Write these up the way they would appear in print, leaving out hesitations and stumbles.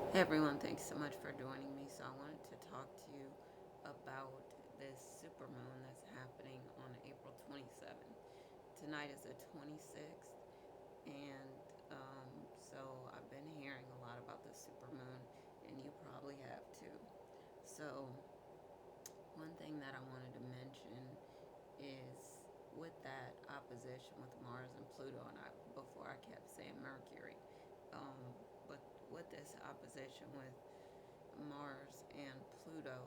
Hey everyone, thanks so much for joining me. So I wanted to talk to you about this supermoon that's happening on April 27th. Tonight is the 26th, and so I've been hearing a lot about the supermoon, and you probably have too. So one thing that I wanted to mention is with that opposition with Mars and Pluto, and before I kept saying Mercury, but with this opposition with Mars and Pluto,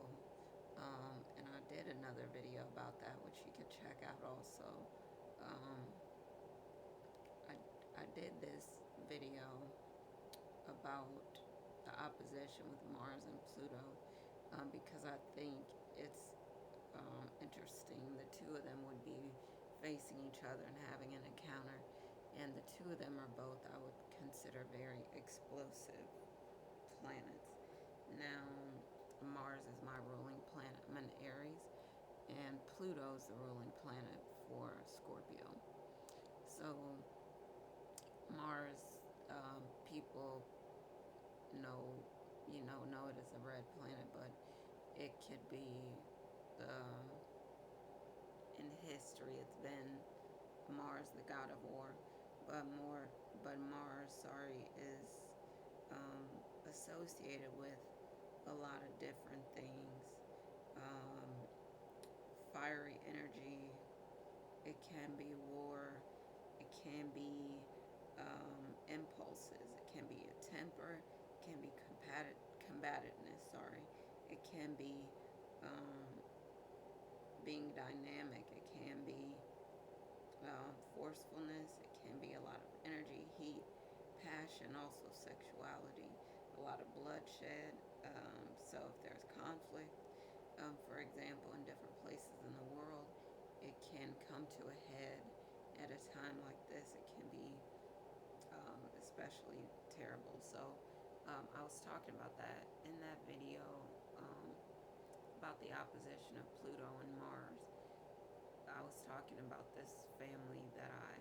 and I did another video about that, which you could check out also. Um, I, I did this video about the opposition with Mars and Pluto because I think it's interesting. The two of them would be facing each other and having an encounter, and the two of them are both, I would consider, very explosive planets. Now, Mars is my ruling planet. I'm an Aries, and Pluto is the ruling planet for Scorpio. So, Mars, people know, know it as a red planet, but it could be the, in history, it's been Mars, the god of war, but Mars, sorry, is associated with a lot of different things. Um, Fiery energy. It can be war. It can be impulses. It can be a temper. It can be combativeness. Sorry. It can be um, being dynamic. It can be forcefulness. It can be a lot of energy, heat, passion, also sexuality, a lot of bloodshed. So if there's conflict, for example, in different places in the world, it can come to a head at a time like this. It can be especially terrible. So I was talking about that in that video about the opposition of Pluto and Mars. I was talking about this family that I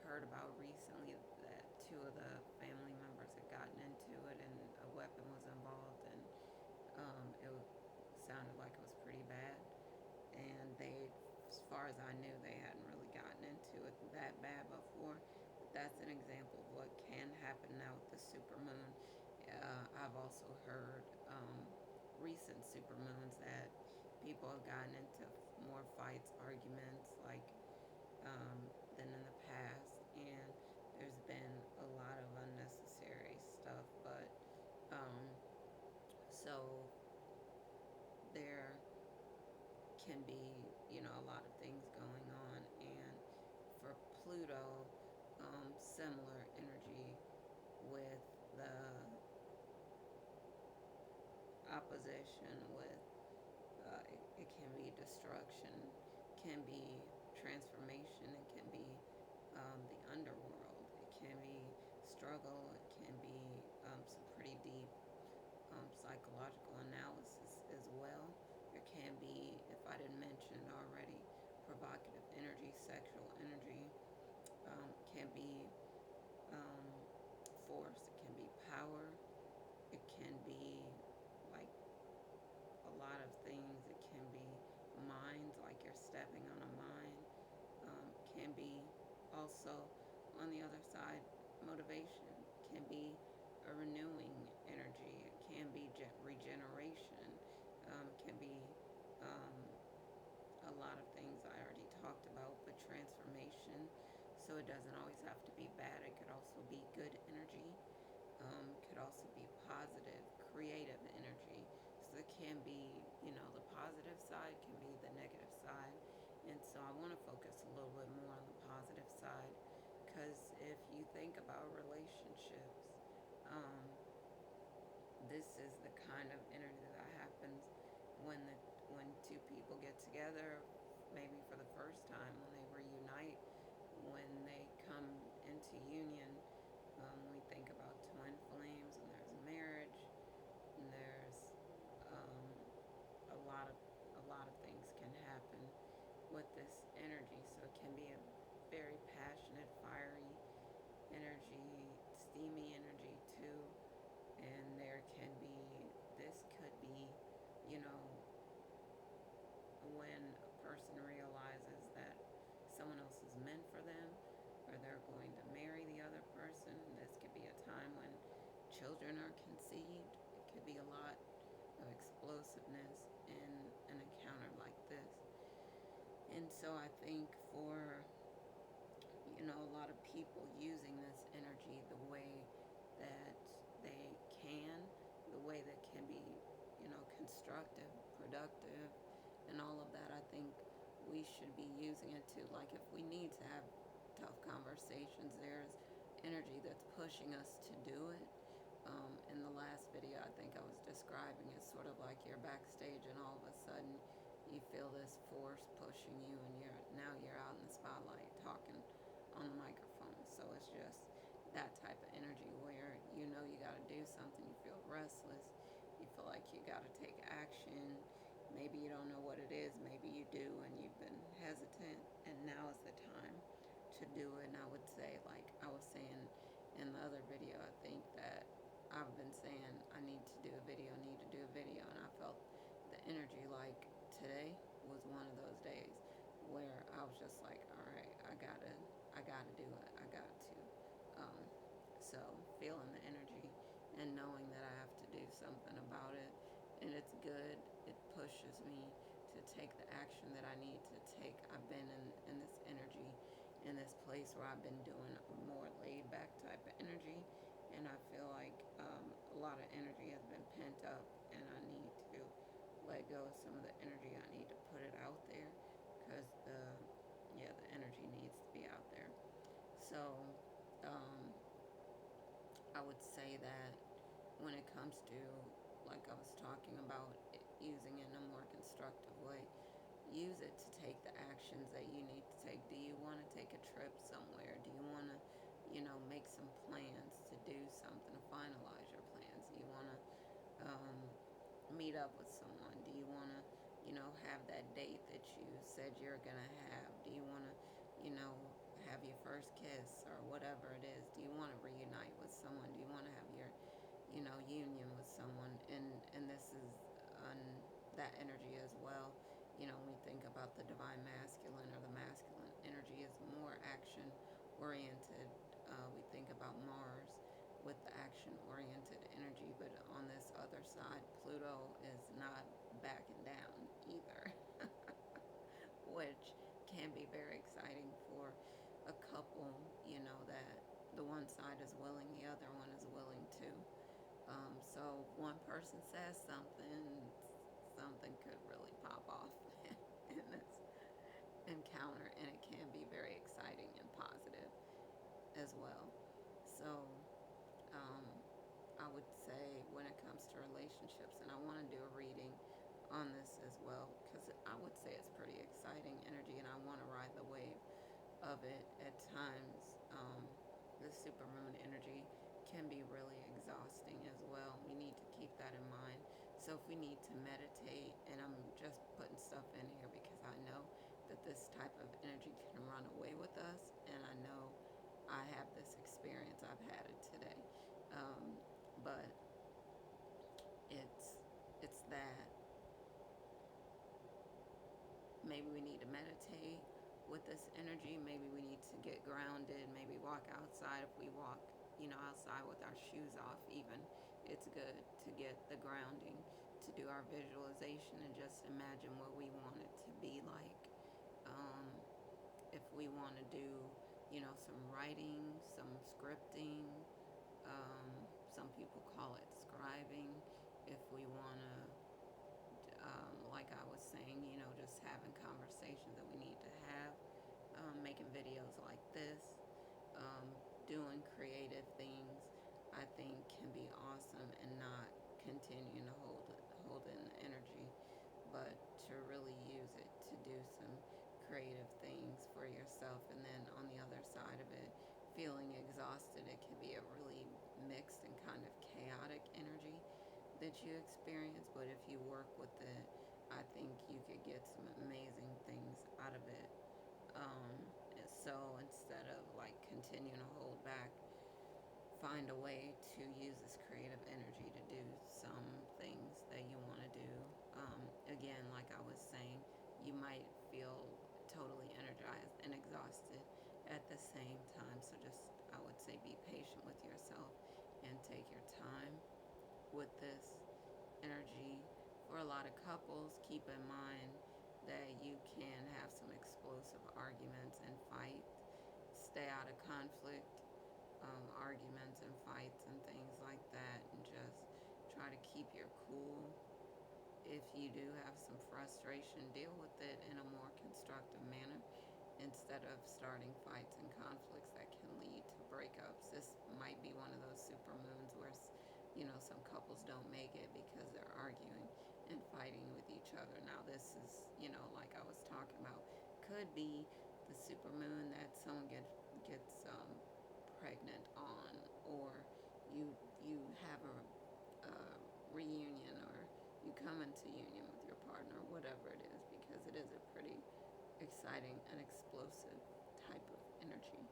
heard about recently, that two of the family members had gotten into it and a weapon was involved, and it sounded like it was pretty bad. And they, as far as I knew, they hadn't really gotten into it that bad before. But that's an example of what can happen now with the supermoon. I've also heard recent supermoons that people have gotten into more fights, arguments, like than in the past, and there's been a lot of unnecessary stuff. But um, so there can be, a lot of things going on, and for Pluto, similar energy with the opposition with it can be destruction, can be transformation, it can be the underworld, it can be struggle, it can be some pretty deep psychological analysis as well. There can be, if I didn't mention it already, provocative energy, sexual energy, can be um, force, it can be power, it can be like a lot of things. It can be mind, like you're stepping on a mine. Can be also, on the other side, motivation. Can be a renewing energy. It can be regeneration. Can be um, a lot of things I already talked about, but transformation. So it doesn't always have to be bad. It could also be good energy. Could also be positive, creative energy. So it can be, the positive side can be the negative side. And so I want to focus a little bit more on the positive side, because if you think about relationships, um, this is the kind of energy that happens when when two people get together, maybe for the first time, when they reunite, when they come into union. We think about twin flames, and there's marriage, and there's um, a lot of things can happen with this energy. So it can be a very passionate, fiery energy, steamy energy too, and there children are conceived. It could be a lot of explosiveness in an encounter like this. And so I think for, a lot of people using this energy the way that they can, the way that can be, constructive, productive, and all of that, I think we should be using it to, like, if we need to have tough conversations, there's energy that's pushing us to do it. In the last video, I think I was describing it sort of like you're backstage and all of a sudden you feel this force pushing you, and you're out in the spotlight talking on the microphone. So it's just that type of energy where you got to do something, you feel restless, you feel like you got to take action. Maybe you don't know what it is, maybe you do, and you've been hesitant, and now is the time to do it. And I would say, like I was saying in the other video, I think that I've been saying I need to do a video, and I felt the energy like today was one of those days where I was just like, all right, I gotta do it. I got to. So feeling the energy and knowing that I have to do something about it, and it's good. It pushes me to take the action that I need to take. I've been in this energy, in this place where I've been doing a more laid back type of energy, and I feel like a lot of energy has been pent up, and I need to let go of some of the energy. I need to put it out there because the energy needs to be out there. So I would say that when it comes to, like I was talking about, using it in a more constructive way, use it to take the actions that you need to take. Do you want to take a trip somewhere? Do you want to, make some plans to do something, to finalize your plans? Do you want to meet up with someone? Do you want to, have that date that you said you're going to have? Do you want to, have your first kiss or whatever it is? Do you want to reunite with someone? Do you want to have your, union with someone? And this is that energy as well. When we think about the divine masculine, or the masculine energy is more action oriented. We think about Mars with the action oriented energy, but on this other side, Pluto is not backing down either, which can be very exciting for a couple, that the one side is willing, the other one is willing too. So if one person says something could really pop off in this encounter, and it can be very exciting and positive as well. So I would say when it comes to relationships, and I want to do a reading on this as well, because I would say it's pretty exciting energy, and I want to ride the wave of it at times. The supermoon energy can be really exhausting as well. We need to keep that in mind. So if we need to meditate, and I'm just putting stuff in here because I know that this type of energy can run away with us, and I know I have this experience. I've had it today. But it's that maybe we need to meditate with this energy. Maybe we need to get grounded, maybe walk outside. If we walk, outside with our shoes off even, it's good to get the grounding, to do our visualization and just imagine what we want it to be like. If we want to do, some writing, some scripting, some people call it scribing. If we want to, like I was saying, just having conversations that we need to have, making videos like this, doing creative things, I think can be awesome, and not continuing to hold in the energy, but to really use it to do some creative things for yourself. And then on the other side of it, feeling exhausted, it can be a really mixed and kind of chaotic energy that you experience. But if you work with it, I think you could get some amazing things out of it. So instead of like continuing to hold back, find a way to use this creative energy to do some things that you want to do. Again, like I was saying, you might feel totally energized and exhausted at the same time. So just, I would say, be patient with yourself and take your time. with this energy. For a lot of couples, keep in mind that you can have some explosive arguments and fight. Stay out of conflict, arguments and fights and things like that, and just try to keep your cool. If you do have some frustration, deal with it in a more constructive manner instead of starting fights and conflicts that can lead to breakups. This might be one of those super moons where, some couples don't make it because they're arguing and fighting with each other. Now, this is, like I was talking about, could be the super moon that someone gets pregnant on, or you have a reunion, or you come into union with your partner, whatever it is, because it is a pretty exciting and explosive type of energy.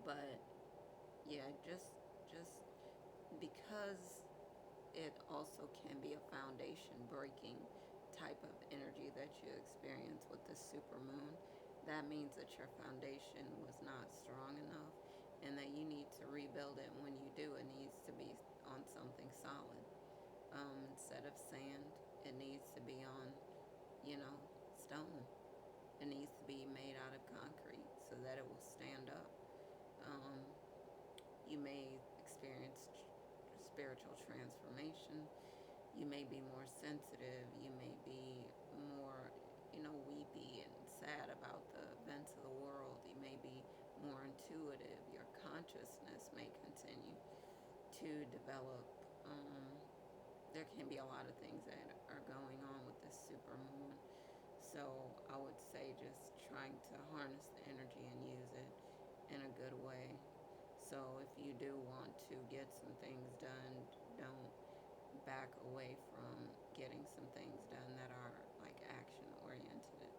But yeah, just because it also can be a foundation breaking type of energy that you experience with the super moon, that means that your foundation was not strong enough, and that you need to rebuild it. When you do, it needs to be on something solid. Instead of sand, it needs to be on, stone. It needs to be made out of concrete so that it will stand up. Um, you may experience spiritual transformation. You may be more sensitive. You may be more, weepy and sad about the events of the world. You may be more intuitive. Your consciousness may continue to develop. There can be a lot of things that are going on with this super moon. So I would say just trying to harness the energy and use it in a good way. So if you do want to get some things done, don't back away from getting some things done that are like action oriented,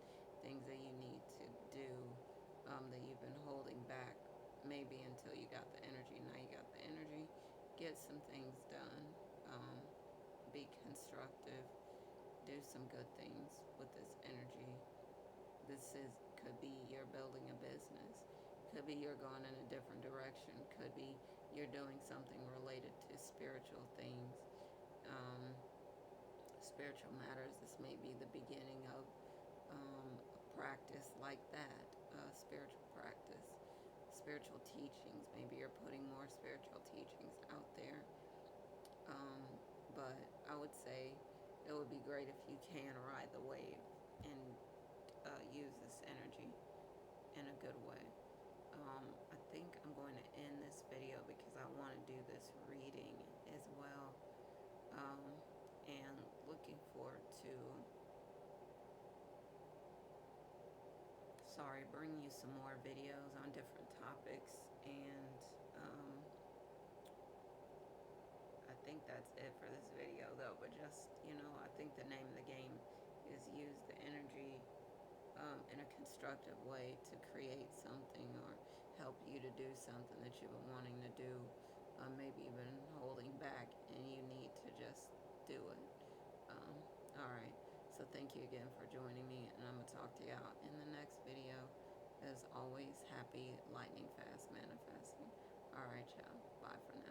things that you need to do, that you've been holding back maybe until you got the energy. Now you got the energy, get some things done, be constructive, do some good things with this energy. Could be you're building a business, could be you're going in a different direction, could be you're doing something related to spiritual things, spiritual matters. This may be the beginning of a practice like that, spiritual practice, spiritual teachings. Maybe you're putting more spiritual teachings out there. But I would say it would be great if you can ride the wave and use this energy in a good way. I think I'm going to end this video because I want to do this reading as well. And looking forward to, bringing you some more videos on different topics. And I think that's it for this video though. But just, I think the name of the game is use the energy in a constructive way to create something, or help you to do something that you've been wanting to do, maybe even holding back, and you need to just do it. All right, so thank you again for joining me, and I'm going to talk to you out in the next video. As always, happy lightning fast manifesting. All right, y'all. Bye for now.